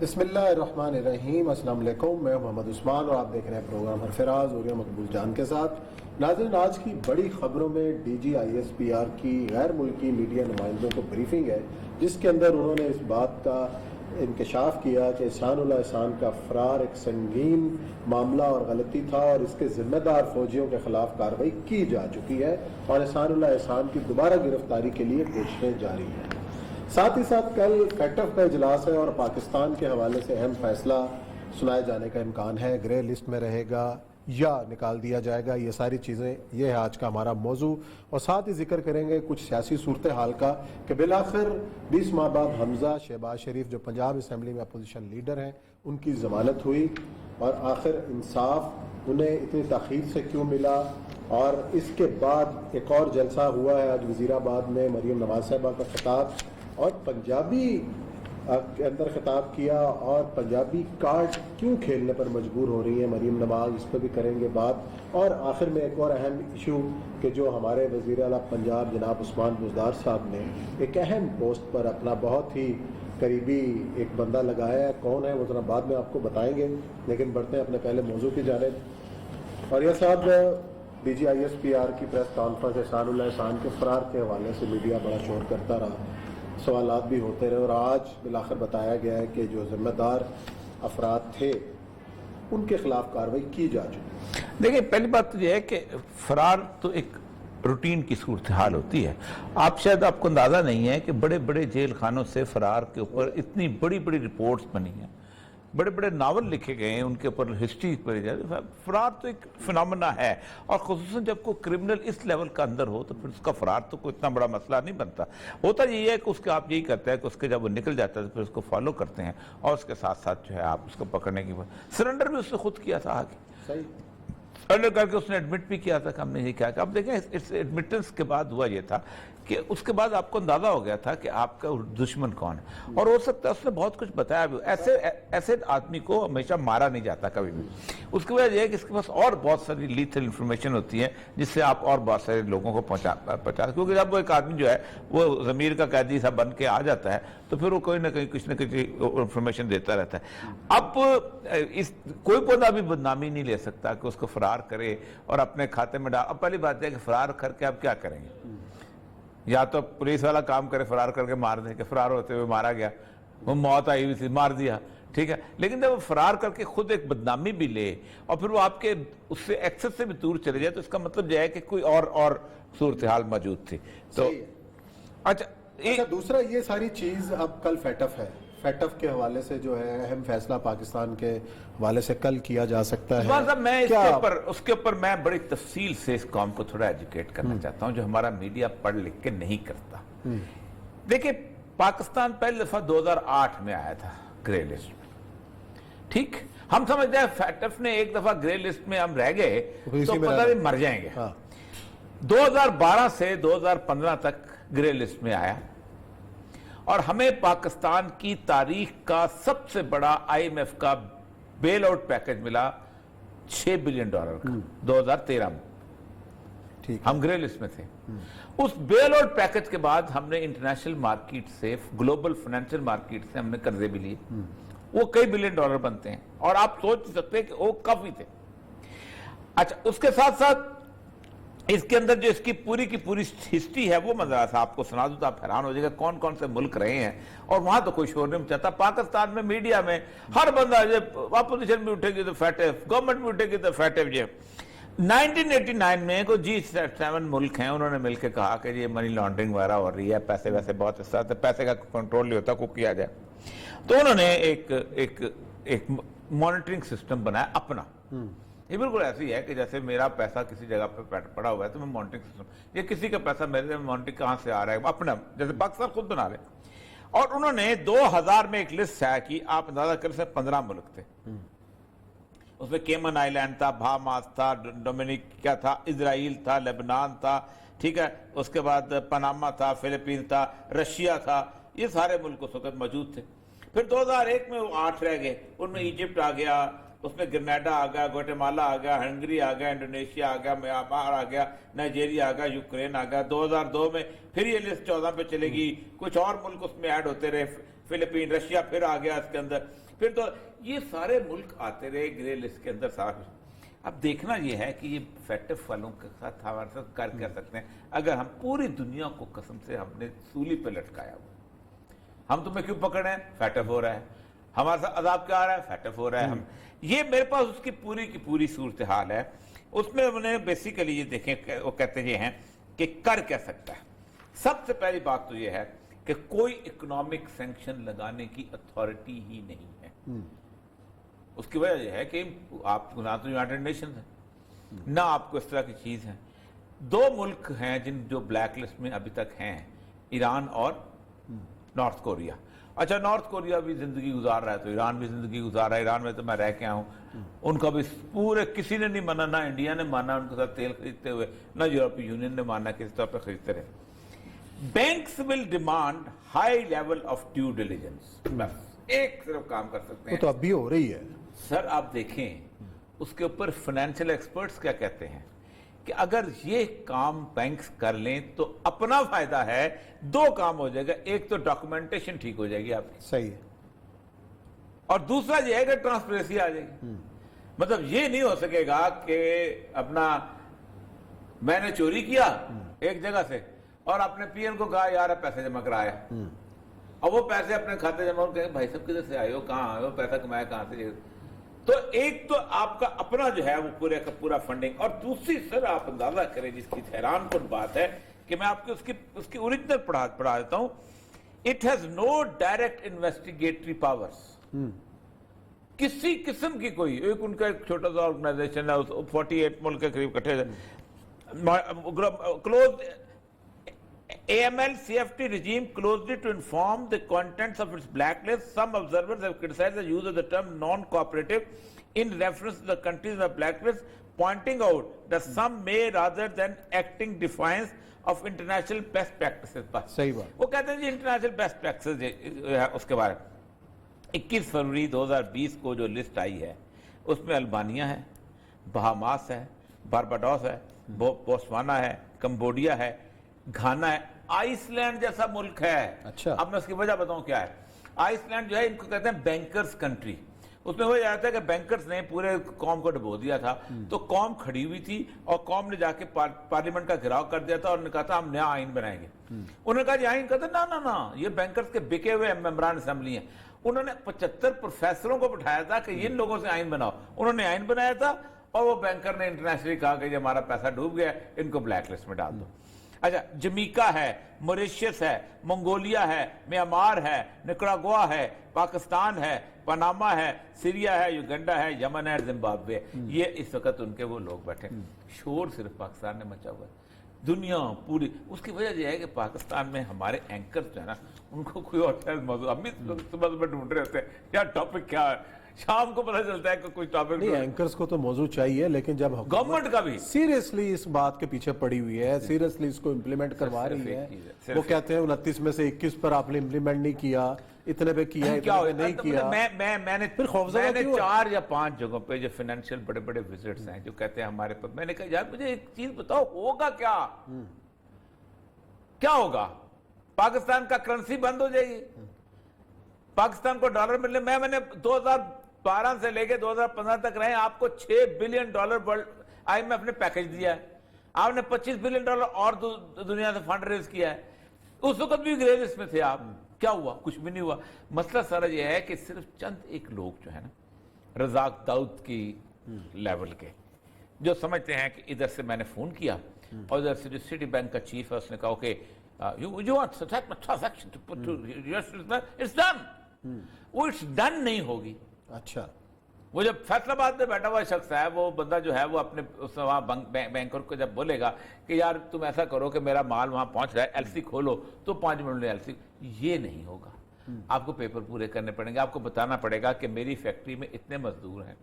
بسم اللہ الرحمن الرحیم، السلام علیکم، میں محمد عثمان اور آپ دیکھ رہے ہیں پروگرام ہرفراز اور مقبول جان کے ساتھ۔ ناظرین، آج کی بڑی خبروں میں D G I S P R کی غیر ملکی میڈیا نمائندوں کو بریفنگ ہے، جس کے اندر انہوں نے اس بات کا انکشاف کیا کہ احسان اللہ احسان کا فرار ایک سنگین معاملہ اور غلطی تھا اور اس کے ذمہ دار فوجیوں کے خلاف کارروائی کی جا چکی ہے اور احسان اللہ احسان کی دوبارہ گرفتاری کے لیے کوششیں جاری ہیں۔ ساتھ ہی ساتھ کل فیٹف کا اجلاس ہے اور پاکستان کے حوالے سے اہم فیصلہ سنائے جانے کا امکان ہے۔ گرے لسٹ میں رہے گا یا نکال دیا جائے گا، یہ ساری چیزیں، یہ ہے آج کا ہمارا موضوع، اور ساتھ ہی ذکر کریں گے کچھ سیاسی صورتحال کا کہ بالآخر 20 ماہ بعد حمزہ شہباز شریف جو پنجاب اسمبلی میں اپوزیشن لیڈر ہیں ان کی ضمانت ہوئی، اور آخر انصاف انہیں اتنی تاخیر سے کیوں ملا۔ اور اس کے بعد ایک اور جلسہ ہوا ہے آج وزیر آباد میں، مریم نواز صاحبہ کا خطاب اور پنجابی کے اندر خطاب کیا، اور پنجابی کارڈ کیوں کھیلنے پر مجبور ہو رہی ہیں مریم نواز، اس پہ بھی کریں گے بات۔ اور آخر میں ایک اور اہم ایشو کہ جو ہمارے وزیر اعلیٰ پنجاب جناب عثمان بزدار صاحب نے ایک اہم پوسٹ پر اپنا بہت ہی قریبی ایک بندہ لگایا ہے، کون ہے وہ ذرا بعد میں آپ کو بتائیں گے، لیکن بڑھتے ہیں اپنے پہلے موضوع کی جانب۔ اور یہ صاحب D G I S P R کی press conference Ehsanullah Ehsan کے فرار کے حوالے سے میڈیا بڑا شور کرتا رہا، سوالات بھی ہوتے رہے، اور آج بالآخر بتایا گیا ہے کہ جو ذمہ دار افراد تھے ان کے خلاف کارروائی کی جا چکی۔ دیکھیں، پہلی بات تو یہ ہے کہ فرار تو ایک روٹین کی صورتحال ہوتی ہے۔ آپ کو اندازہ نہیں ہے کہ بڑے بڑے جیل خانوں سے فرار کے اوپر اتنی بڑی بڑی رپورٹس بنی ہیں، بڑے بڑے ناول لکھے گئے ہیں، ان کے اوپر ہسٹری پڑھی جائے۔ فرار تو ایک فنامنا ہے، اور خصوصاً جب کوئی کرمنل اس لیول کا اندر ہو تو پھر اس کا فرار تو کوئی اتنا بڑا مسئلہ نہیں بنتا۔ ہوتا یہ ہے کہ اس کے آپ یہی کرتے ہیں کہ اس کے جب وہ نکل جاتا ہے تو پھر اس کو فالو کرتے ہیں، اور اس کے ساتھ ساتھ جو ہے آپ اس کو پکڑنے کی بات۔ سرنڈر بھی اس نے خود کیا تھا آگے، سرنڈر کر کے اس نے ایڈمٹ بھی کیا تھا کہ ہم نے یہ کیا کہ اب دیکھیں اس ایڈمٹنس کے بعد ہوا یہ تھا کہ اس کے بعد آپ کو اندازہ ہو گیا تھا کہ آپ کا دشمن کون ہے، اور ہو سکتا ہے اس نے بہت کچھ بتایا بھی۔ ایسے آدمی کو ہمیشہ مارا نہیں جاتا کبھی بھی۔ اس کی وجہ یہ ہے کہ اس کے پاس اور بہت ساری لیتھل انفارمیشن ہوتی ہے جس سے آپ اور بہت سارے لوگوں کو پہنچا، کیونکہ جب وہ ایک آدمی جو ہے وہ ضمیر کا قیدی سا بن کے آ جاتا ہے تو پھر وہ کوئی نہ کہیں کچھ نہ کچھ انفارمیشن دیتا رہتا ہے۔ اب کوئی بندہ بھی بدنامی نہیں لے سکتا کہ اس کو فرار کرے اور اپنے کھاتے میں ڈال۔ اب پہلی بات ہے کہ فرار کر کے آپ کیا کریں گے؟ یا تو پولیس والا کام کرے، فرار کر کے مار دے کہ فرار ہوتے ہوئے مارا گیا، وہ موت آئی ہوئی تھی، مار دیا، ٹھیک ہے۔ لیکن جب وہ فرار کر کے خود ایک بدنامی بھی لے اور پھر وہ آپ کے اس سے ایکسس سے بھی دور چلے جائے تو اس کا مطلب یہ ہے کہ کوئی اور صورتحال موجود تھی۔ تو اچھا، دوسرا یہ ساری چیز اب کل فیٹف ہے، فیٹف کے حوالے سے جو ہے اہم فیصلہ پاکستان کے حوالے سے کل کیا جا سکتا ہے۔ میں اس کے اوپر میں بڑی تفصیل سے اس قوم کو تھوڑا ایجوکیٹ کرنا چاہتا ہوں جو ہمارا میڈیا پڑھ لکھ کے نہیں کرتا۔ دیکھیں، پاکستان پہلی دفعہ 2008 میں آیا تھا گرے لسٹ میں، ٹھیک؟ ہم سمجھتے ہیں فیٹف نے ایک دفعہ گرے لسٹ میں ہم رہ گئے تو پتہ نہیں مر جائیں گے۔ 2012 سے 2015 تک گرے لسٹ میں آیا، اور ہمیں پاکستان کی تاریخ کا سب سے بڑا آئی ایم ایف کا بیل آؤٹ پیکج ملا $6 بلین کا 2013 میں، ہم گرے لسٹ میں تھے۔ اس بیل آؤٹ پیکج کے بعد ہم نے انٹرنیشنل مارکیٹ سے، گلوبل فائنینشل مارکیٹ سے ہم نے قرضے بھی لیے، وہ کئی $1 بلین بنتے ہیں، اور آپ سوچ سکتے ہیں کہ وہ کافی تھے۔ اچھا، اس کے ساتھ ساتھ اس کے اندر جو اس کی پوری کی پوری ہسٹری ہے وہ میں ذرا سا آپ کو سنا دوں تو آپ حیران ہو جائے گا کون کون سے ملک رہے ہیں، اور وہاں تو کوئی شور نہیں مچاتا۔ پاکستان میں میڈیا میں ہر بندہ اپوزیشن بھی اٹھے گی تو فیٹف، گورنمنٹ بھی اٹھے گی تو فیٹف۔ 1989 میں کوئی G7 ملک ہیں، انہوں نے مل کے کہا کہ یہ منی لانڈرنگ وغیرہ ہو رہی ہے، پیسے ویسے بہت اس طرح سے پیسے کا کنٹرول نہیں ہوتا، کو کیا جائے۔ تو انہوں نے ایک مانیٹرنگ سسٹم بنایا اپنا۔ یہ بالکل ایسی ہے کہ جیسے میرا پیسہ کسی جگہ پہ پڑا ہوا ہے تو میں مانیٹرنگ سسٹم، یہ کسی کا پیسہ میرے مانیٹرنگ کہاں سے آ رہا ہے اپنا، جیسے پاکستان خود بنا لے۔ اور انہوں نے 2000 میں ایک لسٹ شائع کی، آپ اندازہ کر سکتے 15 ملک تھے اس میں۔ کیمن آئی لینڈ تھا، بہاماس تھا، ڈومینیکا تھا، اسرائیل تھا، لیبنان تھا، ٹھیک ہے، اس کے بعد پاناما تھا، فلپین تھا، رشیا تھا، یہ سارے ملک اس وقت موجود تھے۔ پھر 2001 میں وہ 8 رہ گئے، ان میں ایجپٹ آ گیا، اس میں گرنیڈا آ گیا، گوٹیمالا آ گیا، ہنگری آ گیا، انڈونیشیا آ گیا، میانمار آ گیا، نائجیریا آ گیا، یوکرین آ گیا۔ 2002 میں پھر یہ لسٹ 14 پہ چلے گی، کچھ اور ملک اس میں ایڈ ہوتے رہے، फिलीपीन, रशिया फिर आ गया इसके अंदर, फिर तो ये सारे मुल्क आते रहे ग्रे लिस्ट के अंदर सारा कुछ। अब देखना ये है कि ये फैटफ वालों के साथ हमारे साथ कर क्या सकते हैं, अगर हम पूरी दुनिया को कसम से हमने सूली पे लटकाया हुआ, हम तुम्हें क्यों पकड़े हैं, फैटफ हो रहा है, हमारे साथ अजाब क्या आ रहा है, फैटफ हो रहा है। हम ये मेरे पास उसकी पूरी की पूरी सूरत हाल है। उसमें उन्होंने बेसिकली ये देखें, वो कहते ये हैं कि कर क्या सकता है। सबसे पहली बात तो ये है कि कोई इकोनॉमिक सैंक्शन लगाने की अथॉरिटी ही नहीं है। उसकी वजह यह है कि आप ना तो यूनाइटेड नेशन है, ना आपको इस तरह की चीज है। दो मुल्क हैं जिन जो ब्लैक लिस्ट में अभी तक हैं, ईरान और नॉर्थ कोरिया। अच्छा, नॉर्थ कोरिया भी जिंदगी गुजार रहा है तो ईरान भी जिंदगी गुजार रहा है। ईरान में तो मैं रह के आया हूं, उनका भी पूरे किसी ने नहीं माना, ना इंडिया ने माना उनके साथ तेल खरीदते हुए, ना यूरोपीय यूनियन ने माना किसी तरह पर खरीदते रहे। Banks will demand high level of due diligence, बस एक सिर्फ काम कर सकते हैं, वो तो अब भी हो रही है सर। आप देखें उसके ऊपर फाइनेंशियल एक्सपर्ट्स क्या कहते हैं कि अगर ये काम बैंक्स कर लें तो अपना फायदा है, दो काम हो जाएगा, एक तो डॉक्यूमेंटेशन ठीक हो जाएगी आपकी, सही है, और दूसरा ये है कि ट्रांसपेरेंसी आ जाएगी। मतलब ये नहीं हो सकेगा कि अपना मैंने चोरी किया एक जगह से और अपने पीएम को कहा यार पैसे जमा कराया, और वो पैसे अपने खाते जमा करें, भाई साहब किधर से आए हो, कहाँ आए हो, पैसा कमाया कहाँ से। तो एक तो आपका अपना जो है वो पूरे का पूरा फंडिंग, और दूसरी सर आप अंदाजा करें जिसकी हैरान कुन बात है कि मैं आपको उसकी ओरिजिनल पढ़ा देता हूं। It has no direct investigatory powers, किसी किस्म की कोई, एक उनका एक छोटा सा ऑर्गेनाइजेशन है, 48 मुल्क के करीब इकट्ठे, close AML CFT regime closely to inform the contents of its blacklist. Some observers have criticized the use of the term non-cooperative in reference to the countries in the blacklist, pointing out that some may rather than acting defiance of international best practices. सही बात, वो कहते हैं जी international best practices है उसके बारे में। 21 फरवरी 2020 को जो लिस्ट आई है उसमें अल्बानिया है, बहामास है, बारबाडोस है, बोत्सवाना है, कंबोडिया है, घाना है, आइसलैंड जैसा मुल्क है। अच्छा, अब मैं उसकी वजह बताऊं क्या है। आइसलैंड जो है इनको कहते हैं बैंकर्स कंट्री। उसमें हो जाता है कि बैंकर्स ने पूरे कौम को डुबो दिया था, तो कौम खड़ी हुई थी और कौम ने जाके पार्लियामेंट का घेराव कर दिया था और उन्होंने कहा था हम नया आइन बनाएंगे। उन्होंने कहा जी आइन, कहते ना ना ना, ये बैंकर्स के बिके हुए मेंबरान असेंबली हैं। उन्होंने 75 प्रोफेसरों को बिठाया था कि इन लोगों से आइन बनाओ, उन्होंने आइन बनाया था, और वो बैंकर ने इंटरनेशनली कहा कि हमारा पैसा डूब गया, इनको ब्लैक लिस्ट में डाल दो। अच्छा, जमीका है, मॉरिशस है, मंगोलिया है, म्यांमार है, निकरागुआ है, पाकिस्तान है, पनामा है, सीरिया है, युगांडा है, यमन है, जिम्बाब्वे, ये इस वक्त उनके वो लोग बैठे। शोर सिर्फ पाकिस्तान ने मचा हुआ है, दुनिया पूरी। उसकी वजह यह है कि पाकिस्तान में हमारे एंकर जो है ना, उनको कोई और मौजूद, हम भी सुबह सुबह ढूंढ रहे होते हैं यार टॉपिक क्या है, शाम को पता चलता है कि कोई टॉपिक नहीं, एंकर्स को तो मौजूद चाहिए, लेकिन जब गवर्नमेंट का भी सीरियसली इस बात के पीछे पड़ी हुई है, सीरियसली इसको इम्प्लीमेंट करवा रही है, वो कहते हैं 29 में से 21 पर आपने इम्प्लीमेंट नहीं किया, इतने पे किया, इतने पे नहीं किया। मैंने फिर खौफजदा क्यों? 4 या 5 जगहों पे जो फाइनेंशियल बड़े बड़े विजिट्स हैं जो कहते हैं हमारे पर, मैंने कहा यार मुझे एक चीज बताओ, होगा क्या, क्या होगा? पाकिस्तान का करेंसी बंद हो जाएगी, पाकिस्तान को डॉलर मिलने, मैंने 2012 से लेके 2015 तक रहे, आपको $6 बिलियन वर्ल्ड IMF ने पैकेज दिया है, आपने $25 बिलियन और दुनिया से फंड रेज किया है, उस वक्त भी ग्रे लिस्ट में थे आप, क्या हुआ? कुछ भी नहीं हुआ। मसला सारा यह है कि सिर्फ चंद एक लोग जो है ना, रजाक दाऊद की लेवल के, जो समझते हैं कि इधर से मैंने फोन किया और इधर से जो सिटी बैंक का चीफ है उसने कहा कि इट्स डन, वो इट्स डन नहीं होगी। अच्छा, वो जब फैसलाबाद में बैठा हुआ शख्स है, वो बंदा जो है वो अपने वहां बैंकर को जब बोलेगा कि यार तुम ऐसा करो कि मेरा माल वहां पहुंच रहा है, एलसी खोलो, तो 5 मिनट में एलसी, ये नहीं होगा। आपको पेपर पूरे करने पड़ेंगे, आपको बताना पड़ेगा कि मेरी फैक्ट्री में इतने मजदूर हैं,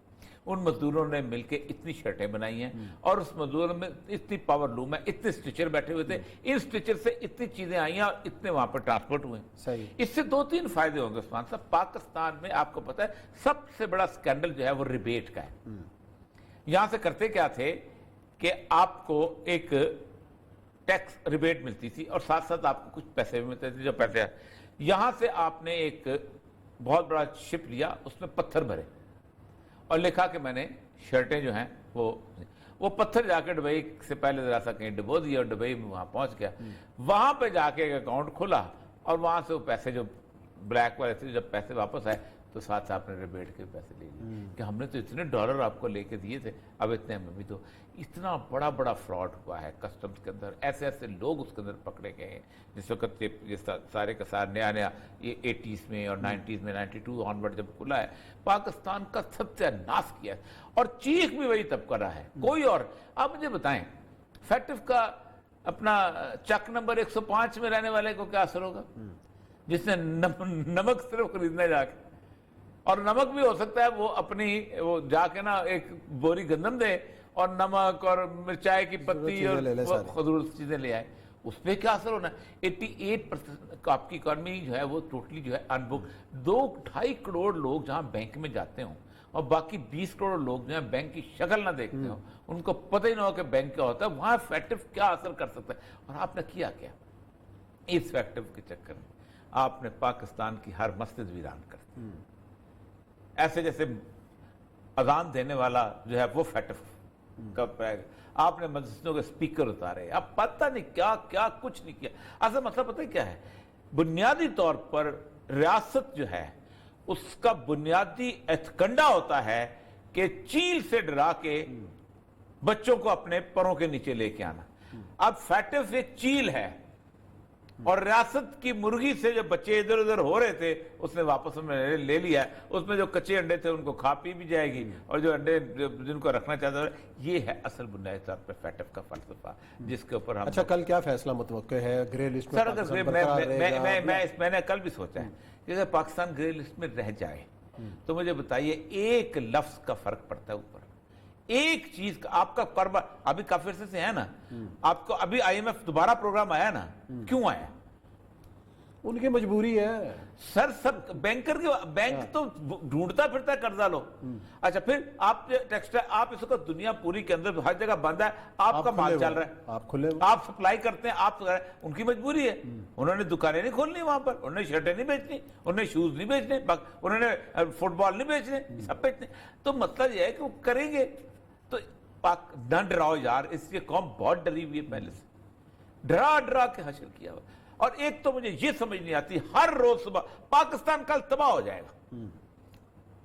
उन मजदूरों ने मिलकर इतनी शर्टें बनाई हैं, और उस मजदूरों में इतनी पावर लूम है, इतने स्टिचर बैठे हुए थे, इन स्टिचर से इतनी चीजें आई हैं और इतने वहां पर ट्रांसपोर्ट हुए। सही, इससे 2-3 फायदे होंगे उस्मान साहब। पाकिस्तान में आपको पता है सबसे बड़ा स्कैंडल जो है वो रिबेट का है। यहां से करते क्या थे कि आपको एक टैक्स रिबेट मिलती थी और साथ साथ आपको कुछ पैसे भी मिलते थे, जो पैसे यहां से आपने एक बहुत बड़ा शिप लिया, उसमें पत्थर भरे और लिखा कि मैंने शर्टें जो हैं वो पत्थर जाके दुबई से पहले जरा सा कहीं डुबो दिया और दुबई में वहां पहुंच गया। वहां पे जाके एक अकाउंट खुला और वहां से वो पैसे जो ब्लैक वाले थे, जब पैसे वापस आए तो साथ आपने रिबेट के पैसे ले लिए कि हमने तो इतने डॉलर आपको लेके दिए थे, अब इतने हमें भी दो। इतना बड़ा बड़ा फ्रॉड हुआ है कस्टम्स के अंदर, ऐसे ऐसे लोग उसके अंदर पकड़े गए हैं। जिस वक्त ये सारे का सारा नया ये 80s में और 90s में 92 ऑनवर्ड जब खुला है, पाकिस्तान का सत्यानाश किया है और चीख भी वही तब कर रहा है, कोई और। आप मुझे बताएं, फैक्टिव का अपना चक नंबर 105 में रहने वाले को क्या असर होगा, जिसने नमक सिर्फ खरीदने जाके, और नमक भी हो सकता है वो जाके ना एक बोरी गंदम दे और नमक और मिर्चाई की पत्ती और खजूर चीजें ले आए, उस पर क्या असर होना है। 88% आपकी इकॉनमी जो है वो टोटली जो है अनबुक। 2-2.5 करोड़ लोग जहां बैंक में जाते हों और बाकी 20 करोड़ लोग जो है बैंक की शक्ल ना देखते हो, उनको पता ही ना हो कि बैंक क्या होता है, वहां फैक्टिव क्या असर कर सकता है। और आपने किया क्या इस फैक्टिव के चक्कर में? आपने पाकिस्तान की हर मस्जिद वीरान कर दी। ऐसे जैसे अजान देने वाला जो है वो फैक्टिव का पैग, आपने मस्जिदों के स्पीकर उतारे, अब पता नहीं क्या क्या कुछ नहीं किया। असल मतलब पता है क्या है, बुनियादी तौर पर रियासत जो है उसका बुनियादी एतकंडा होता है कि चील से डरा के बच्चों को अपने पैरों के नीचे लेके आना। अब फैक्टिव एक चील है और रियासत की मुर्गी से जो बच्चे इधर उधर हो रहे थे उसने वापस में ले लिया। उसमें जो कच्चे अंडे थे उनको खा पी भी जाएगी और जो अंडे जिनको रखना चाहता है, ये है असल बुनियादी तौर पर फैक्टिव का फलसफा जिसके ऊपर हम। अच्छा, कल क्या फैसला मुतवक्किल है ग्रे लिस्ट में? सर अगर मैंने कल भी सोचा है कि अगर पाकिस्तान ग्रे लिस्ट में रह जाए तो मुझे बताइए एक लफ्ज का फर्क पड़ता है ऊपर, एक चीज का। आपका कारोबार अभी काफी अरसे से है ना, आपको अभी IMF दोबारा प्रोग्राम आया ना, क्यों आया? उनकी मजबूरी है सर। सब बैंकर के बैंक तो ढूंढता फिरता है कर्जा लो। अच्छा, फिर आप टेक्सटाइल, आप इसको दुनिया पूरी के अंदर हर जगह बंद है, आपका माल चल रहा है, आप खुले, आप सप्लाई करते हैं, आप उनकी मजबूरी है। उन्होंने दुकानें नहीं खोलनी वहां पर, उन्होंने शर्टें नहीं बेचनी, उन्होंने शूज नहीं बेचने, उन्होंने फुटबॉल नहीं बेचने, सब बेचने। तो मतलब यह है कि वो करेंगे। तो न डराओ यार, इसलिए कौम बहुत डरी हुई है पहले से, डरा डरा के हासिल किया हुआ। और एक तो मुझे ये समझ नहीं आती, हर रोज सुबह पाकिस्तान कल तबाह हो जाएगा,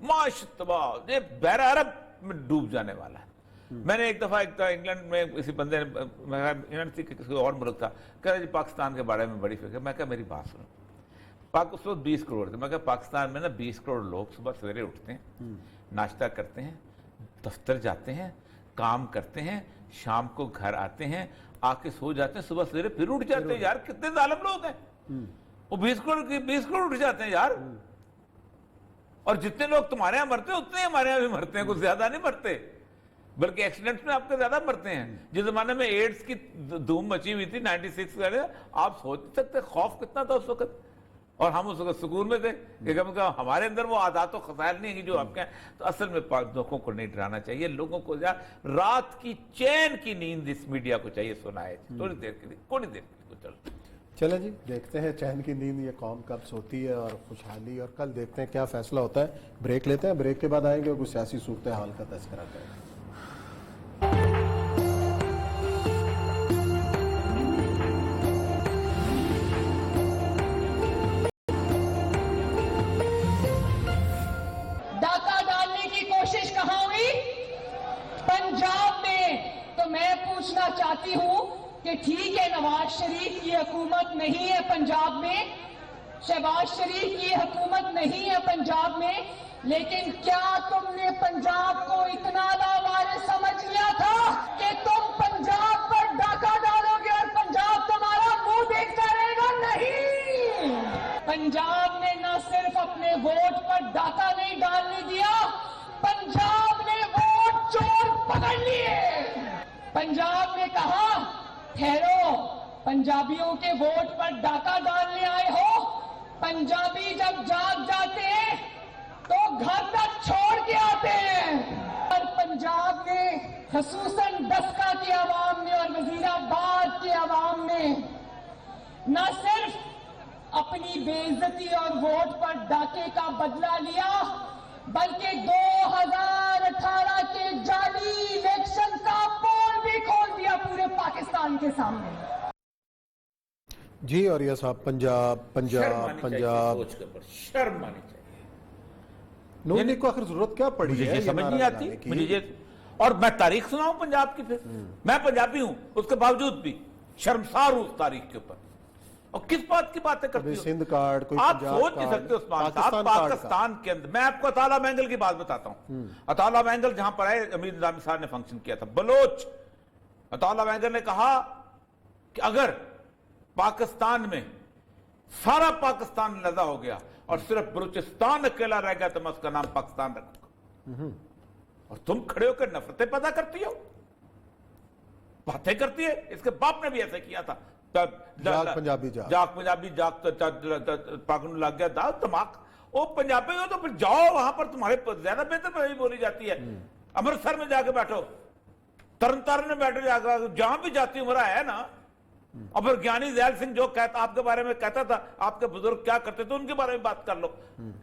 माश तबाह, ये बहरा अरब में डूब जाने वाला है। मैंने एक दफा इंग्लैंड में किसी बंदे ने, इंग्लैंड से किसी और मुल्क था, कह रहा जी पाकिस्तान के बारे में बड़ी फिक्र। मैं कहा मेरी बात सुनो, पाकिस्तान 20 करोड़ थे, मैं कहा पाकिस्तान में ना 20 करोड़ लोग सुबह सवेरे उठते हैं, नाश्ता करते हैं, दफ्तर जाते हैं, काम करते हैं, शाम को घर आते हैं, आके सो जाते हैं, सुबह सवेरे फिर उठ जाते हैं। यार कितने जालिम लोग हैं, वो 20 करोड़ उठ जाते हैं यार। और जितने लोग तुम्हारे यहां मरते हैं उतने हमारे यहां भी मरते हैं, कुछ ज्यादा नहीं मरते, बल्कि एक्सीडेंट्स में आपके ज्यादा मरते हैं। जिस जमाने में एड्स की धूम मची हुई थी 96 में, आप सोच सकते खौफ कितना था उस वक्त, और हम उस वक्त सुकून में थे कि कम से कम हमारे अंदर वो आदात और खसायल नहीं है जो आपके हैं। तो असल में लोगों को नहीं डराना चाहिए, लोगों को रात की चैन की नींद इस मीडिया को चाहिए सुनाए थोड़ी देर के लिए चले जी, देखते हैं चैन की नींद ये कौम कब सोती है और खुशहाली, और कल देखते हैं क्या फैसला होता है। ब्रेक लेते हैं, ब्रेक के बाद आएंगे और कुछ सियासी सूरत हाल का तज़किरा करेंगे। पूछना चाहती हूं कि ठीक है, नवाज शरीफ की हुकूमत नहीं है पंजाब में, शहबाज शरीफ की हुकूमत नहीं है पंजाब में, लेकिन क्या तुमने पंजाब को इतना लावारिस समझ लिया था कि तुम पंजाब पर डाका डालोगे और पंजाब तुम्हारा मुंह देखता रहेगा? नहीं, पंजाब ने न सिर्फ अपने वोट पर डाका नहीं डालने दिया, पंजाब ने वोट चोर पकड़ लिए। पंजाब ने कहा ठहरो, पंजाबियों के वोट पर डाका डालने आए हो, पंजाबी जब जाग जाते हैं तो घर तक छोड़ के आते हैं। और पंजाब ने खसूसन डस्का के अवाम ने और वजीराबाद के अवाम ने न सिर्फ अपनी बेइज्जती और वोट पर डाके का बदला लिया, बल्कि 2018 के जाली इलेक्शन का पोल भी खोल दिया पूरे पाकिस्तान के सामने। जी और ये साहब पंजाब सोच के ऊपर शर्म आनी चाहिए। नून लीग को आखिर जरूरत क्या पड़ी मुझे है ये समझ नारा नहीं आती, लगाने की? मुझे ये, और मैं तारीख सुनाऊं पंजाब की? फिर मैं पंजाबी हूं, उसके बावजूद भी शर्मसार हूं उस तारीख के ऊपर। और किस बात की बातें करती हो? सिंध कार्ड, कोई आप पंजाब सोच नहीं कार्ड, सकते उस्मान साहब, पाकिस्तान कार्ड पाकिस्तान के अंदर, मैं आपको अताला मैंगल की बात बताता हूं। अताला मैंगल जहां पर आए, अमीर निजामी साहब ने फंक्शन किया था, बलोच। अताला मैंगल ने कहा कि अगर पाकिस्तान में सारा पाकिस्तान लदा हो गया और सिर्फ बलूचिस्तान अकेला रह गया तो मैं उसका नाम पाकिस्तान रखूंगा। और तुम खड़े होकर नफरतें पैदा करती हो, बातें करती है। इसके बाप ने भी ऐसे किया था। जाग पंजाबी पागल लग गया दाल दिमाग। वो पंजाबी हो तो फिर जाओ वहां पर, तुम्हारे ज्यादा बेहतर भाषा बोली जाती है। अमृतसर में जाके बैठो, तरन तारण में बैठो, जाकर जहां भी जाती उम्र है ना। और फिर ज्ञानी दयाल सिंह जो कहता आपके बारे में कहता था, आपके बुजुर्ग क्या करते थे उनके बारे में बात कर लो।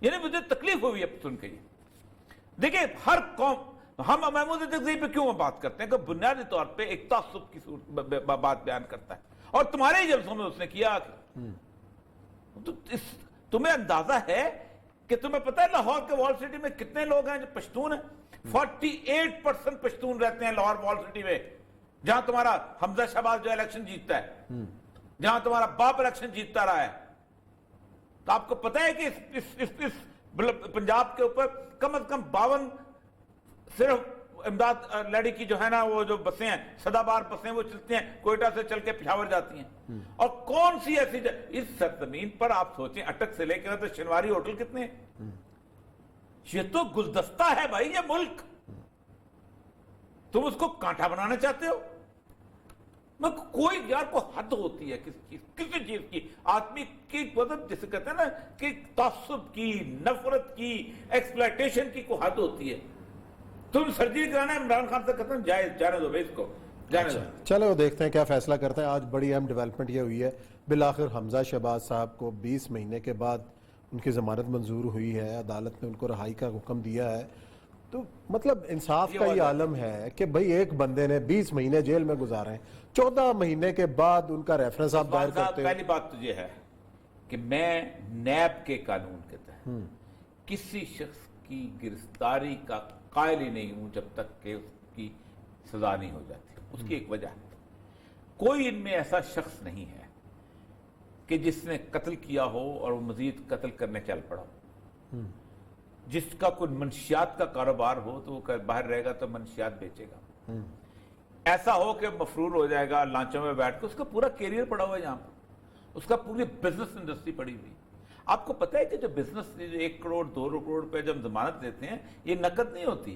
यानी मुझे तकलीफ हुई है सुन के। देखिए हर कौम, हम महमूद तकजीब पे क्यों बात करते हैं कि बुनियादी तौर पे एक तासुब की बात बयान करता है, और तुम्हारे ही जलसों में उसने किया। तो तुम्हें अंदाजा है कि तुम्हें पता है लाहौर के वॉल सिटी में कितने लोग हैं जो पश्तून हैं? 48% पश्तून रहते हैं लाहौर वॉल सिटी में, जहां तुम्हारा हमजा शहबाज जो इलेक्शन जीतता है, जहां तुम्हारा बाप इलेक्शन जीतता रहा है। तो आपको पता है कि इस पंजाब के ऊपर कम से कम 52 सिर्फ इमदाद लड़ी की जो है ना, वो जो बसें हैं, सदाबार बसें वो चलती हैं, कोयटा से चल के पिशावर जाती हैं। और कौन सी ऐसी इस सरजमीन पर आप सोचें, अटक से लेकर तो शनिवारी होटल कितने हैं? ये तो गुलदस्ता है भाई, ये मुल्क। तुम उसको कांटा बनाना चाहते हो? कोई यार को हद होती है किसी चीज की, आदमी की मतलब जिसे कहते हैं ना कि तासुब की, नफरत की, एक्सप्लॉयटेशन की को हद होती है। तुम सर्जरी कराना है इमरान खान से कहते हैं जाने दो भाई, इसको जाने दो। चलो देखते हैं क्या फैसला करते हैं। आज बड़ी अहम डेवलपमेंट ये हुई है, बिलाखिर हमजा शहबाज साहब को 20 महीने के बाद उनकी जमानत मंजूर हुई है, अदालत ने उनको रहाई का हुक्म दिया है। तो मतलब इंसाफ का ये आलम है कि भाई एक बंदे ने 20 महीने जेल में गुजारे हैं, 14 महीने के बाद उनका रेफरेंस आप दायर करते हो। पहली बात तो ये है कि मैं नैब के कानून के तहत किसी शख्स की गिरफ्तारी का कायल ही नहीं हूं जब तक कि उसकी सजा नहीं हो जाती। उसकी एक वजह है, कोई इनमें ऐसा शख्स नहीं है कि जिसने कत्ल किया हो और वो मजीद कत्ल करने चल पड़ा। जिसका कोई मंशियात का कारोबार हो तो वो बाहर रहेगा तो मंशियात बेचेगा। ऐसा हो कि मफरूर हो जाएगा लांचों में बैठ के, उसका पूरा कैरियर पड़ा हुआ है यहाँ पर, उसका पूरी बिजनेस इंडस्ट्री पड़ी हुई। आपको पता है कि जो बिजनेस 1 करोड़ 2 करोड़ रुपए जब जमानत देते हैं, ये नकद नहीं होती,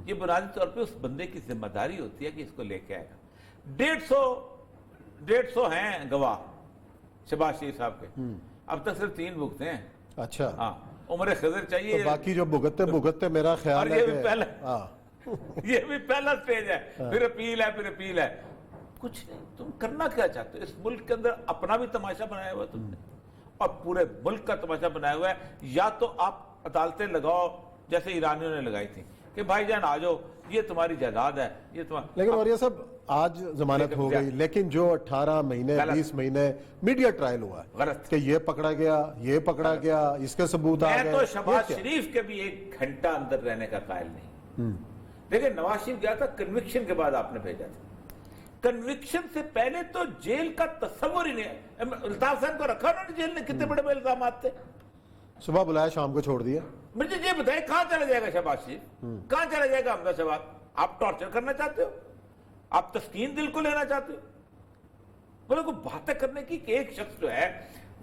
ये बुनियादी तौर पे उस बंदे की जिम्मेदारी होती है कि इसको लेके आएगा। 150 हैं गवाह शहबाज शरीफ साहब के, अब तक सिर्फ 3 भुगते हैं। अच्छा, हाँ, उम्र खिज़र चाहिए। तो बाकी जो भुगतते मेरा ख्याल है ये भी पहला स्टेज है, फिर अपील है। कुछ नहीं, तुम करना क्या चाहते हो? इस मुल्क के अंदर अपना भी तमाशा बनाया हुआ है तुमने, और पूरे मुल्क का तमाशा बनाया हुआ है। या तो आप अदालतें लगाओ जैसे ईरानियों ने लगाई थी कि भाईजान आ जाओ, ये तुम्हारी जायदाद है, ये तुम्हारा। लेकिन और ये सब आज जमानत हो गई, लेकिन जो 18 महीने 20 महीने मीडिया ट्रायल हुआ है कि ये पकड़ा गया, इसके सबूत आ गए। मैं तो शहबाज शरीफ के भी 1 घंटा अंदर रहने का कायल नहीं। देखिए नवाज शरीफ गया था कन्विक्शन के बाद, आपने भेजा था। कन्विक्शन से पहले तो जेल का तस्वुर ही नहीं। अल्ताफ साहब को रखा उन्होंने जेल में, कितने बड़े बड़े इल्जाम थे। सुबह बुलाया, शाम को छोड़ दिया। मुझे ये बताए कहां चला जाएगा शहबाज शरीफ, कहां चला जाएगा हमजा शहबाज? आप टॉर्चर करना चाहते हो? आप तस्कीन दिल को लेना चाहते हो? बोले को बातें करने की कि एक शख्स जो है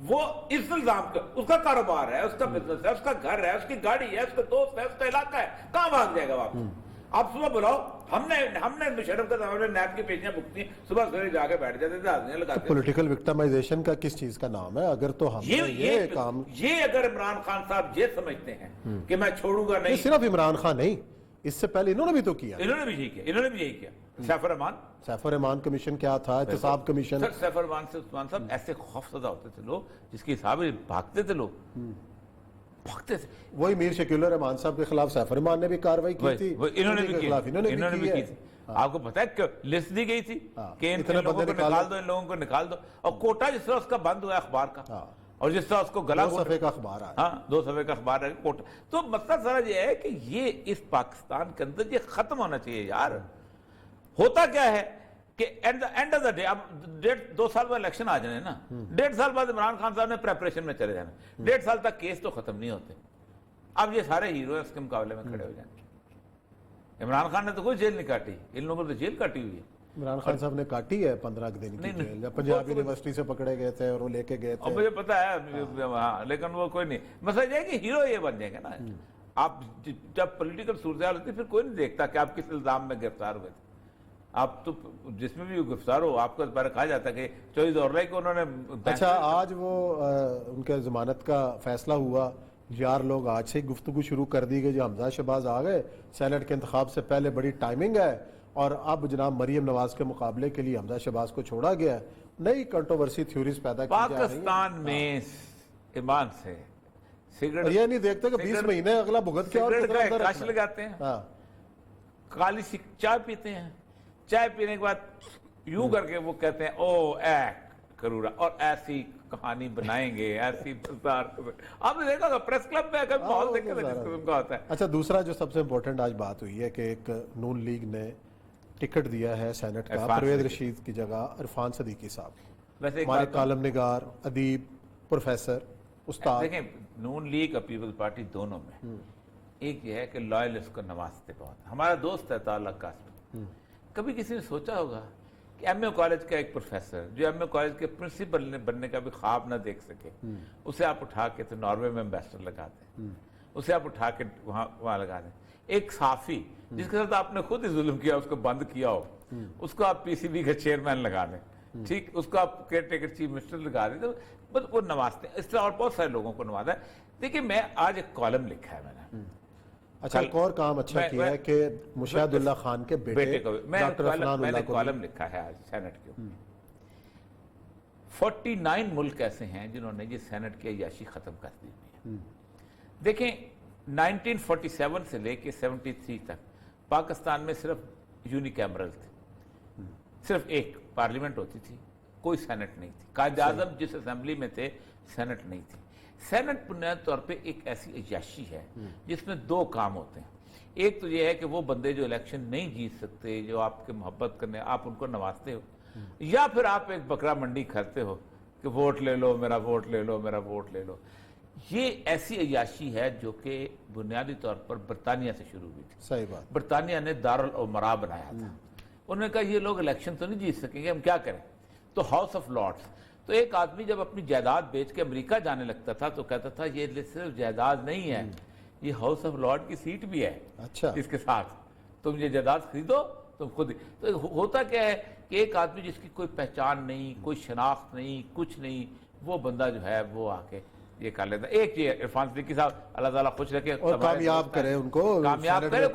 वो इस इल्जाम का, उसका कारोबार है, उसका बिजनेस है, उसका घर है, उसकी गाड़ी है, उसका दोस्त है, उसका इलाका है, कहां भाग जाएगा वापस? आप सुबह बुलाओ, हमने मुशर्रफ का जमाने नैब की पेशियां भुगती, सुबह सवेरे जाके बैठ जाते थे आदमी लगा के। पॉलिटिकल विक्टिमाइजेशन का किस चीज का नाम है? अगर तो हम ये काम, ये अगर इमरान खान साहब ये समझते हैं कि मैं छोड़ूंगा नहीं, सिर्फ इमरान खान नहीं, इससे पहले इन्होंने भी तो किया। इन्होंने भी यही किया। सैफ रहमान सैफ रहमान कमीशन क्या था, एहतसाब कमीशन। सर सैफ रहमान से उस्मान साहब ऐसे खौफजदा होते थे लोग, जिसके हिसाब से भागते थे लोग, भागते थे। वही मीर शकील रहमान साहब के खिलाफ सैफ रहमान ने भी कार्रवाई की थी, इन्होंने भी की, इन्होंने भी की थी। आपको पता है कि लिस्ट दी गई थी कि इन लोगों को निकाल दो, इन लोगों को निकाल दो, और कोटा जिस तरह उसका बंद हुआ अखबार का, और जिस तरह उसको गला 2 सफ़े का अखबार है। हाँ, 2 सफ़े का अखबार है कोटा। तो मतलब सारा ये है कि ये इस पाकिस्तान के अंदर ये खत्म होना चाहिए यार। होता क्या है कि at the end of the day, अब 2 साल बाद इलेक्शन आ जाने ना, 1.5 साल बाद इमरान खान साहब ने प्रेपरेशन में चले जाना, 1.5 साल तक केस तो खत्म नहीं होते। अब ये सारे हीरो इसके मुकाबले में खड़े हो जाएंगे। इमरान खान ने तो कोई जेल नहीं काटी, इन लोगों ने तो जेल काटी हुई है। इमरान खान साहब ने काटी है 15 दिन की जेल, जब पंजाब यूनिवर्सिटी से पकड़े गए थे और वो लेके गए थे। मुझे पता है हाँ, लेकिन वो कोई नहीं, मसला ये है कि हीरो ये बन जाएंगे ना। आप जब पॉलिटिकल सूरत होती है फिर कोई नहीं देखता कि आप किस इल्जाम में गिरफ्तार हुए थे। आप तो जिसमें भी गिरफ्तार हो, आपको इस बारे कहा जाता है कि चौधरी और को उन्होंने। अच्छा, आज वो उनके जमानत का फैसला हुआ, यार लोग आज से गुफ्तगू शुरू कर दी गई, जो हमजा शहबाज आ गए, सेनेट के इंतखाब से पहले बड़ी टाइमिंग है, और अब जनाब मरियम नवाज के मुकाबले के लिए हमजा शहबाज को छोड़ा गया है। नई कंट्रोवर्सी थ्योरीज पैदा की जा रही हैं। पाकिस्तान में ईमान से सिगरेट, ये नहीं देखते कि 20 महीने अगला भुगत के और काश लगाते हैं, काली चाय पीते हैं, चाय पीने के बाद यूं करके वो कहते हैं ओ करूरा, और ऐसी कहानी बनाएंगे, ऐसी आपने देखा होगा प्रेस क्लब में अगर माहौल देखे उनका होता है। अच्छा, दूसरा जो सबसे इम्पोर्टेंट आज बात हुई है कि एक नून लीग ने टिकट दिया है सेनेट का परवेज रशीद की जगह इरफान सदीकी साहब, वैसे हमारे कालम निगार, अदीब, प्रोफेसर, उस्ताद। देखें, नून लीग और पीपल्स पार्टी दोनों में एक ये है कि लॉयलिस्ट को नवाजते बहुत। हमारा दोस्त है ताला कासिम, कभी किसी ने सोचा होगा कि एमए कॉलेज का एक प्रोफेसर जो एमए कॉलेज के प्रिंसिपल बनने का भी ख्वाब ना देख सके, उसे आप उठा के तो नॉर्वे में एम्बेसडर लगा दें, उसे आप उठा के वहां लगा दें। एक साफी जिसके साथ आपने खुद ही जुल्म किया, उसको बंद किया हो, उसको आप पीसीबी का चेयरमैन लगा दें, ठीक, उसको आप केयर टेकर चीफ मिनिस्टर लगा दें, तो वो नवाजते हैं। इस तरह और बहुत सारे लोगों को नवाजा है। देखिए, मैं आज एक कॉलम लिखा है मैंने। अच्छा, एक और काम अच्छा किया है कि मुशाहिदुल्लाह खान के बेटे को मैंने कॉलम लिखा है आज सेनेट के ऊपर। 49 मुल्क ऐसे हैं जिन्होंने ये सेनेट की अय्याशी खत्म कर दी है। देखें, 1947 से लेके 73 तक पाकिस्तान में सिर्फ यूनिकैमरल थे, सिर्फ एक पार्लियामेंट होती थी, कोई सेनेट नहीं थी। कायद आज़म जिस असेंबली में थे, सेनेट नहीं थी। सेनेट बुनियादी तौर पे एक ऐसी अय्याशी है जिसमें 2 काम होते हैं। एक तो ये है कि वो बंदे जो इलेक्शन नहीं जीत सकते, जो आपके मोहब्बत करने, आप उनको नवाजते हो, या फिर आप एक बकरा मंडी करते हो कि वोट ले लो मेरा, वोट ले लो मेरा, वोट ले लो। ये ऐसी अय्याशी है जो कि बुनियादी तौर पर बरतानिया से शुरू हुई थी। सही बात। बरतानिया ने दारुल उमरा बनाया था। उन्होंने कहा ये लोग इलेक्शन तो नहीं जीत सकेंगे, हम क्या करें? तो हाउस ऑफ लॉर्ड्स। तो एक आदमी जब अपनी जायदाद बेच के अमेरिका जाने लगता था तो कहता था ये सिर्फ जायदाद नहीं है, ये हाउस ऑफ लॉर्ड की सीट भी है। अच्छा, इसके साथ तुम ये जायदाद खरीदो, तुम खुद। तो होता क्या है कि एक आदमी जिसकी कोई पहचान नहीं, कोई शनाख्त नहीं, कुछ नहीं, वो बंदा जो है वो आके ये कर लेता। एक ये इरफान सदीकी साहब, अल्लाह ताला खुश रखे और कामयाब करे उनको, कामयाब करे,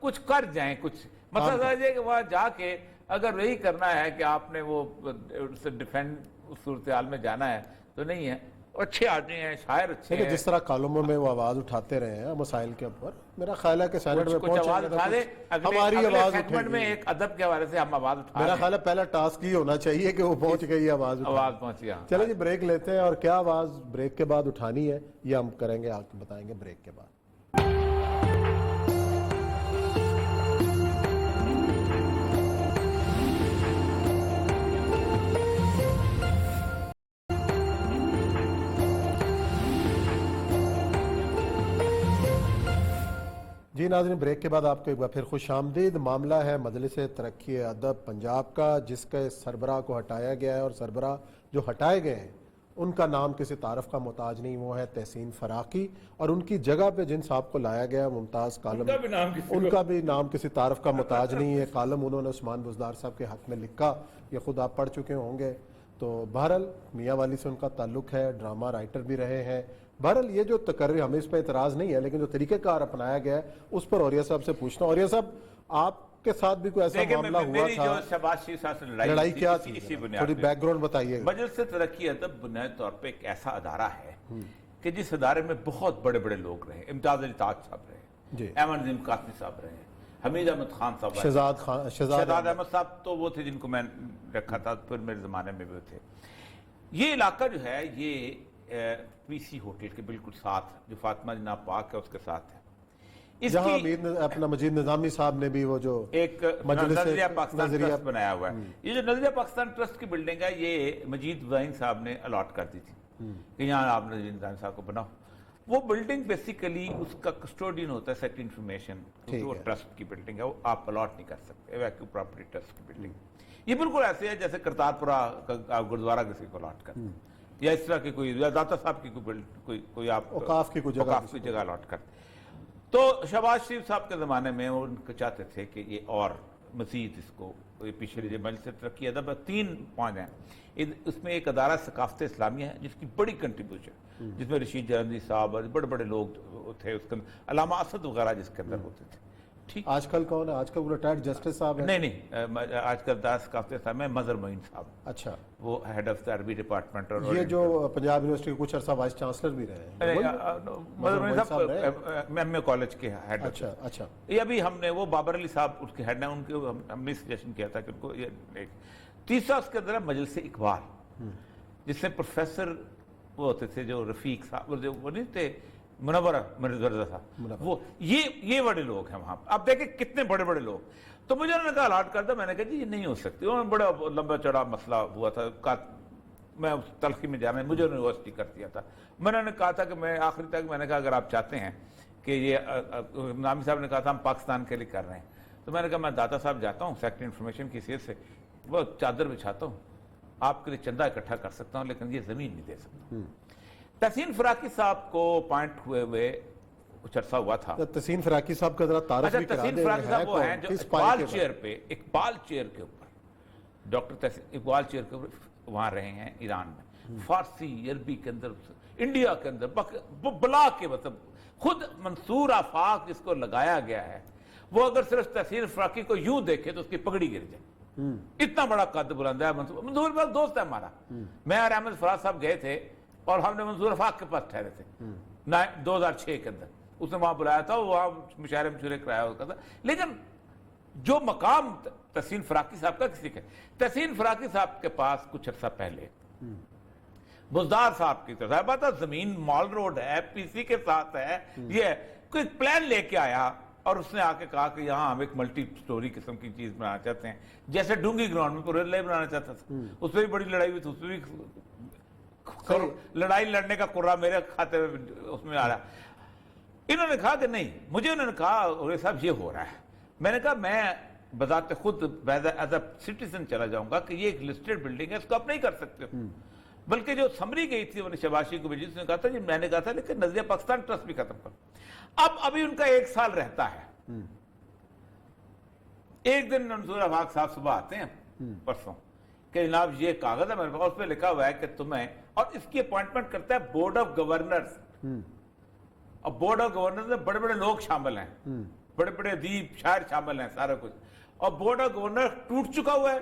कुछ कर जाए, कुछ मतलब कि वहां जाके अगर वही करना है कि आपने वो डिफेंड उस सूरत हाल में जाना है तो नहीं है। अच्छे आदमी हैं, शायर अच्छे हैं। जिस तरह कॉलमों में वो आवाज उठाते रहे हैं मसाइल के ऊपर, मेरा ख्याल है कि सेनेट में कुछ आवाज उठा दे, हमारी आवाज सेगमेंट में एक अदब के हवाले से हम आवाज उठा। मेरा ख्याल है पहला टास्क ही होना चाहिए कि वो पहुंच गई, आवाज पहुंची। चलो जी, ब्रेक लेते हैं, और क्या आवाज ब्रेक के बाद उठानी है ये हम करेंगे, आपको बताएंगे ब्रेक के बाद। जी नाज़रीन, ब्रेक के बाद आपको एक बार फिर खुश आमदीद। मामला है मजलिस तरक्की अदब पंजाब का, जिसके सरबराह को हटाया गया है, और सरबराह जो हटाए गए हैं उनका नाम किसी तारफ़ का मोहताज नहीं, वो है तहसीन फराकी, और उनकी जगह पे जिन साहब को लाया गया मुमताज़ कालम, उनका भी नाम किसी तारफ़ का मोहताज नहीं है। कालम उन्होंने उस्मान बुज़दार साहब के हक़ में लिखा, ये खुद आप पढ़ चुके होंगे। तो बहरहाल मियाँ वाली से उनका ताल्लुक़ है, ड्रामा राइटर भी रहे हैं। बहरहाल ये जो तकर्री, हमें इस पर एतराज़ नहीं है, लेकिन जो तरीक़ेकार अपनाया गया है उस पर औरिया साहब से पूछना। औरिया साहब, आप کے ساتھ بھی کوئی ایسا دیکھیں معاملہ ہوا میری تھا؟ جو شہباز شریف صاحب سے لڑائی لڑائی کیا تھی تھی؟ اسی بنیاد تھوڑی پہ بیک گراؤنڈ بتائیے. مجلس ترقی ادب بنیادی طور پہ ایک ایسا ادارہ ہے کہ جس ادارے میں بہت بڑے بڑے لوگ رہے. امتیاز علی تاج صاحب رہے, جی. احمد نظیم قاسمی صاحب رہے, حمید احمد خان صاحب رہے, شہزاد احمد صاحب تو وہ تھے جن کو میں رکھا تھا, پھر میرے زمانے میں بھی تھے. یہ علاقہ جو ہے یہ پی سی ہوٹل کے بالکل ساتھ, جو فاطمہ جناب پاک ہے اس کے ساتھ ہے. جہاں اپنا مجید نظامی صاحب نے بھی وہ جو ایک نظریہ پاکستان ٹرسٹ بنایا ہوا ہے. یہ جو نظریہ پاکستان ٹرسٹ کی بلڈنگ ہے یہ مجید وائن صاحب نے الاٹ کر دی تھی کہ یہاں آپ نظیر نظامی صاحب کو بناؤ. وہ بلڈنگ بیسیکلی اس کا کسٹوڈین ہوتا ہے سیکٹری انفارمیشن, وہ ٹرسٹ کی بلڈنگ ہے, وہ آپ الاٹ نہیں کر سکتے. ویکیو پراپرٹی ٹرسٹ کی بلڈنگ یہ بالکل ایسے ہے جیسے کرتارپورہ گردوارہ کسی کو الاٹ کرتے یا اس طرح کی کوئی داتا صاحب کی کوئی آپ اوقاف کی کوئی جگہ الاٹ کرتے. تو شہباز شریف صاحب کے زمانے میں وہ ان کو چاہتے تھے کہ یہ اور مزید اس کو پچھلے جو مجلس ترقی ادب 3 پوائنٹ ہیں. اس میں ایک ادارہ ثقافت اسلامیہ ہے جس کی بڑی کنٹریبیوشن, جس میں رشید جہانگیر صاحب اور بڑے بڑے لوگ تھے, اس کے علامہ اسد وغیرہ جس کے اندر ہوتے تھے. ٹھیک, آج کل کون ہے؟ آج کل وہ ریٹائرڈ جسٹس صاحب ہیں. نہیں, آج کل ادارہ ثقافت اسلامیہ مظہر معین صاحب, اچھا, وہ ہیڈ آف دا عربی ڈپارٹمنٹ. اور یہ جو پنجاب یونیورسٹی کے کچھ عرصہ وائس چانسلر بھی رہے ہیں. مظہر معین صاحب ایم اے کالج کے ہیڈ. اچھا, یہ ابھی ہم نے وہ بابر علی صاحب اس کے ہیڈ ہیں, ان کے ہم نے سجیشن کیا تھا کہ ان کو یہ. تیسرا اس کے اندر ہے مجلس اقبال, جس سے پروفیسر وہ ہوتے تھے جو رفیق صاحب, جو وہ نہیں تھے منورہ مرزا صاحب, وہ یہ بڑے لوگ ہیں وہاں. اب دیکھیں کتنے بڑے بڑے لوگ. تو مجھے انہوں نے کہا الاٹ کر دیا. میں نے کہا جی یہ نہیں ہو سکتی. انہوں نے بڑا لمبا چڑا مسئلہ ہوا تھا, میں اس تلخی میں جانا, مجھے یونیورسٹی کر دیا تھا. میں نے کہا تھا کہ میں آخری تک میں نے کہا اگر آپ چاہتے ہیں کہ یہ نامی صاحب نے کہا تھا ہم پاکستان کے لیے کر رہے ہیں, تو میں نے کہا میں داتا صاحب جاتا ہوں سیکٹری انفارمیشن کی حیثیت سے, وہ چادر بچھاتا ہوں, آپ کے لیے چندہ اکٹھا کر سکتا ہوں, لیکن یہ زمین نہیں دے سکتا. تحسین فراقی صاحب کو اپوائنٹ ہوئے کچھ عرصہ ہوا تھا. تحسین فراقی صاحب کا ذرا تعارف بھی کرا دیں. تحسین فراقی صاحب وہ ہیں جو اقبال چیئر کے اوپر ڈاکٹر اقبال چیئر کے اوپر وہاں رہے ہیں ایران میں, فارسی عربی کے اندر, انڈیا کے اندر بلا کے, مطلب خود منصور آفاق جس کو لگایا گیا ہے, وہ اگر صرف تحسین فراقی کو یوں دیکھے تو اس کی پگڑی گر جائے. اتنا بڑا قد بلند ہے منصور آفاق, دوست ہے ہمارا. میں اور احمد فراز صاحب گئے تھے اور ہم نے منصور آفاق کے پاس ٹھہرے تھے 2006 کے اندر. اس نے وہاں بلایا تھا, وہاں مشاعرے کرایا ہوتا تھا. لیکن جو مقام تحسین فراقی صاحب کا کسی کا, تحسین فراقی صاحب کے پاس کچھ عرصہ پہلے بزدار صاحب کی طرف بات ہے, زمین مال روڈ ہے, پی سی کے ساتھ ہے, یہ کوئی پلان لے کے آیا اور اس نے آ کے کہا کہ یہاں ہم ایک ملٹی سٹوری قسم کی چیز بنانا چاہتے ہیں, جیسے ڈونگی گراؤنڈ میں پورے بنانا چاہتا تھا. اس پہ بھی بڑی لڑائی ہوئی تھی, اس پہ بھی لڑائی لڑنے کا قرہ میرے کھاتے میں اس میں آ رہا. انہوں نے کہا کہ نہیں, مجھے انہوں نے کہا اولیاء صاحب یہ ہو رہا ہے. میں نے کہا میں بذات خود ایز اے سٹیزن چلا جاؤں گا کہ یہ ایک لسٹڈ بلڈنگ ہے, اس کو آپ نہیں کر سکتے. بلکہ جو سمری گئی تھی انہوں نے شہباز شریف کو بھیجی, اس نے کہا تھا جی میں نے کہا تھا لیکن نظریہ پاکستان ٹرسٹ بھی ختم کر. ابھی ان کا 1 سال رہتا ہے. ایک دن منصور آفاق صاحب صبح آتے ہیں پرسوں کہ جناب یہ کاغذ ہے میرے پاس, اس پہ لکھا ہوا ہے کہ تمہیں, اور اس کی اپوائنٹمنٹ کرتا ہے بورڈ آف گورنرز. اور بورڈ آف گورنرز میں بڑے بڑے لوگ شامل ہیں, بڑے بڑے ادیب شاعر شامل ہیں, سارا کچھ. اور بورڈ آف گورنر ٹوٹ چکا ہوا ہے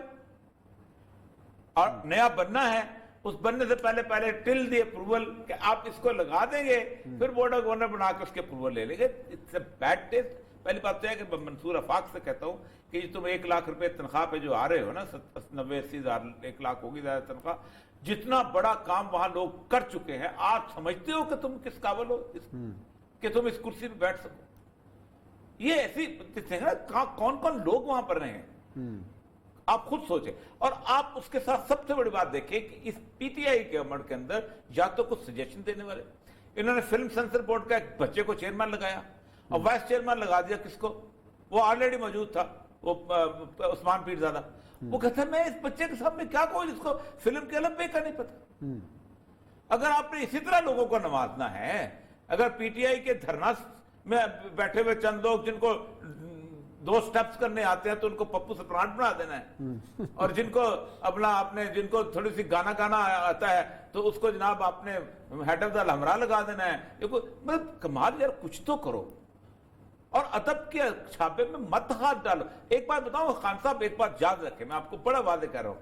اور نیا بننا ہے. اس بننے سے پہلے ٹل دی اپروول کہ آپ اس کو لگا دیں گے, پھر بورڈ آف گورنر بنا کے اس کے اپروول لے لیں گے. It's a bad test. پہلی بات تو ہے کہ منصور آفاق سے کہتا ہوں کہ تم 1 لاکھ روپے تنخواہ پہ جو آ رہے ہو نا, 90-80 ہزار 1 لاکھ ہوگی زیادہ تنخواہ, جتنا بڑا کام وہاں لوگ کر چکے ہیں, آپ سمجھتے ہو کہ تم کس قابل ہو کہ تم اس کرسی پہ بیٹھ سکو؟ یہ ایسی کون کون لوگ وہاں پر رہے ہیں, آپ خود سوچیں. اور آپ اس کے ساتھ سب سے بڑی بات دیکھیں کہ اس پی ٹی آئی کے گورنمنٹ کے اندر یا تو کچھ سجیشن دینے والے, انہوں نے فلم سینسر بورڈ کا ایک بچے کو چیئرمین لگایا اور وائس چیئرمین لگا دیا کس کو, وہ آلریڈی موجود تھا, وہ عثمان پیرزادہ. وہ کہتا ہے میں اس بچے کے سامنے کیا کہوں جس کو فلم کے الفبے کا نہیں پتا. اگر آپ نے اسی طرح لوگوں کو نوازنا ہے, اگر پی ٹی آئی کے دھرنا میں بیٹھے ہوئے چند لوگ جن کو 2 سٹیپس کرنے آتے ہیں تو ان کو پپو سپرانٹ بنا دینا ہے, اور جن کو جن کو تھوڑی سی گانا آتا ہے تو اس کو جناب آپ نے ہیڈ آف دا الحمراء لگا دینا ہے. مطلب کمال یار, کچھ تو کرو. اور ادب کے چھاپے میں مت ہاتھ ڈالو. ایک بات بتاؤں خان صاحب، ایک بات یاد رکھیں، میں آپ کو بڑا واضح کر رہا ہوں،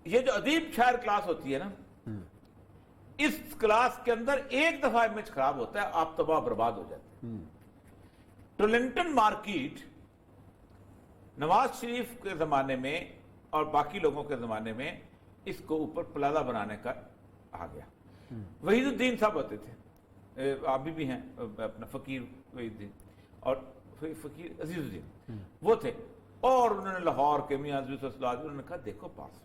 یہ جو ادیب شاعر کلاس ہوتی ہے نا، اس کلاس کے اندر ایک دفعہ امیج خراب ہوتا ہے، آپ تباہ برباد ہو جاتے ہیں. ٹولنٹن مارکیٹ نواز شریف کے زمانے میں اور باقی لوگوں کے زمانے میں اس کو اوپر پلازا بنانے کا آ گیا. وحید الدین صاحب ہوتے تھے، ابھی بھی ہیں، اپنا فقیر وحید الدین اور فقیر عزیز الدین وہ تھے، اور انہوں نے لاہور کے میاں عزیز اسلام انہوں نے کہا دیکھو پاس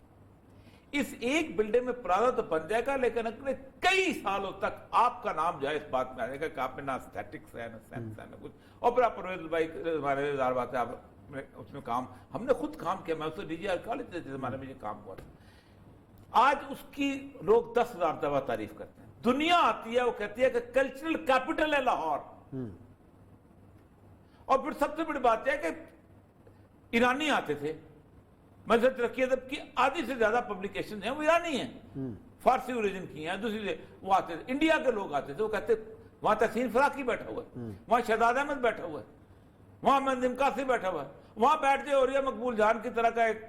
اس ایک بلڈنگ میں پلازا تو بن جائے گا، لیکن اگلے کئی سالوں تک آپ کا نام جو ہے اس بات میں آ جائے گا کہ آپ میں نہ اسٹیٹکس ہے نہ سینس ہے نہ کچھ. اور پھر آپ پرویز بھائی ہمارے ہزار بات ہے، آپ اس میں کام ہم نے خود کام کیا، میں اس سے ڈی جی آر کالج کے زمانے میں یہ کام ہوا تھا. آج اس کی لوگ 10,000 دفعہ تعریف کرتے ہیں. دنیا آتی ہے وہ کہتی ہے کہ کلچرل کیپٹل ہے لاہور. اور پھر سب سے بڑی بات ہے کہ ایرانی آتے تھے، مذہب ترقی ادب کی آدھی سے زیادہ پبلیکیشن ہیں وہ ایرانی ہیں، فارسی اوریجن کی ہیں. دوسری سے وہ آتے تھے، انڈیا کے لوگ آتے تھے، وہ کہتے وہاں تحسین فراقی بیٹھا ہوا ہے، وہاں شہزاد احمد بیٹھا ہوا ہے، وہاں منظم قاسم بیٹھا ہوا ہے، وہاں بیٹھ جائے اوریہ مقبول جان کی طرح کا ایک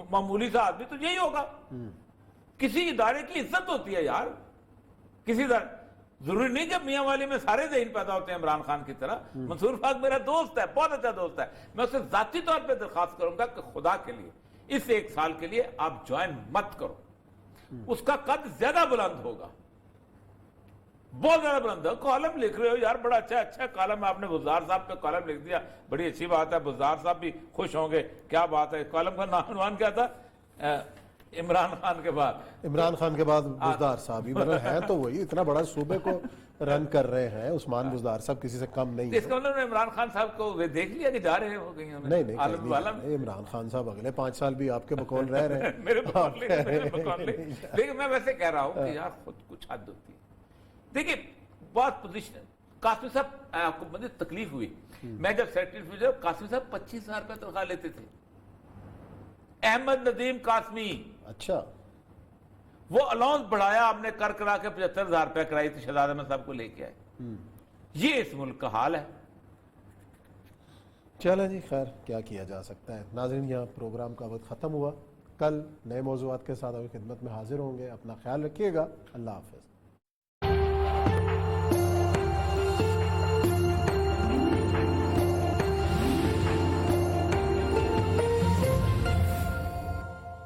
معمولی سا آدمی، تو یہی ہوگا. کسی ادارے کی عزت ہوتی ہے یار، کسی ادارے ضروری نہیں کہ میاں والی میں سارے ذہن پیدا ہوتے ہیں عمران خان کی طرح. منصور فاق میرا دوست ہے، بہت اچھا دوست ہے، میں اسے ذاتی طور پہ درخواست کروں گا کہ خدا کے لیے اس 1 سال کے لیے آپ جوائن مت کرو. اس کا قد زیادہ بلند ہوگا، بہت زیادہ بلند ہے. کالم لکھ رہے ہو یار، بڑا اچھا کالم ہے، آپ نے بزدار صاحب پہ کالم لکھ دیا، بڑی اچھی بات ہے، بزدار صاحب بھی خوش ہوں گے. کیا بات ہے، کالم کا عنوان کیا تھا؟ عمران خان کے بعد بزدار صاحب ہی مطلب ہیں، تو وہی اتنا بڑا صوبے کو رن کر رہے ہیں. عثمان بزدار صاحب کسی سے کم نہیں ہے. اس کا مطلب عمران خان صاحب کو دیکھ لیا کہ جا رہے ہو گئی ہیں. نہیں، عمران خان صاحب اگلے 5 سال بھی آپ کے بقول رہ رہے ہیں. میرے بقول لیکن میں ویسے کہہ رہا ہوں کہ یار خود کچھ حد ہوتی ہے. دیکھیں بہت پوزیشن، قاسم صاحب آپ کو مجھے تکلیف ہوئی، میں جب سیکرٹری قاسم صاحب 25,000 روپے تنخواہ لیتے تھے. احمد ندیم قاسمی، اچھا، وہ الاؤنس بڑھایا آپ نے کر کرا کے 75,000 روپے کرائی تھی، شہزاد احمد صاحب کو لے کے آئے. یہ اس ملک کا حال ہے. چلیں جی، خیر کیا کیا جا سکتا ہے. ناظرین، یہاں پروگرام کا وقت ختم ہوا. کل نئے موضوعات کے ساتھ آپ کی خدمت میں حاضر ہوں گے. اپنا خیال رکھیے گا. اللہ حافظ.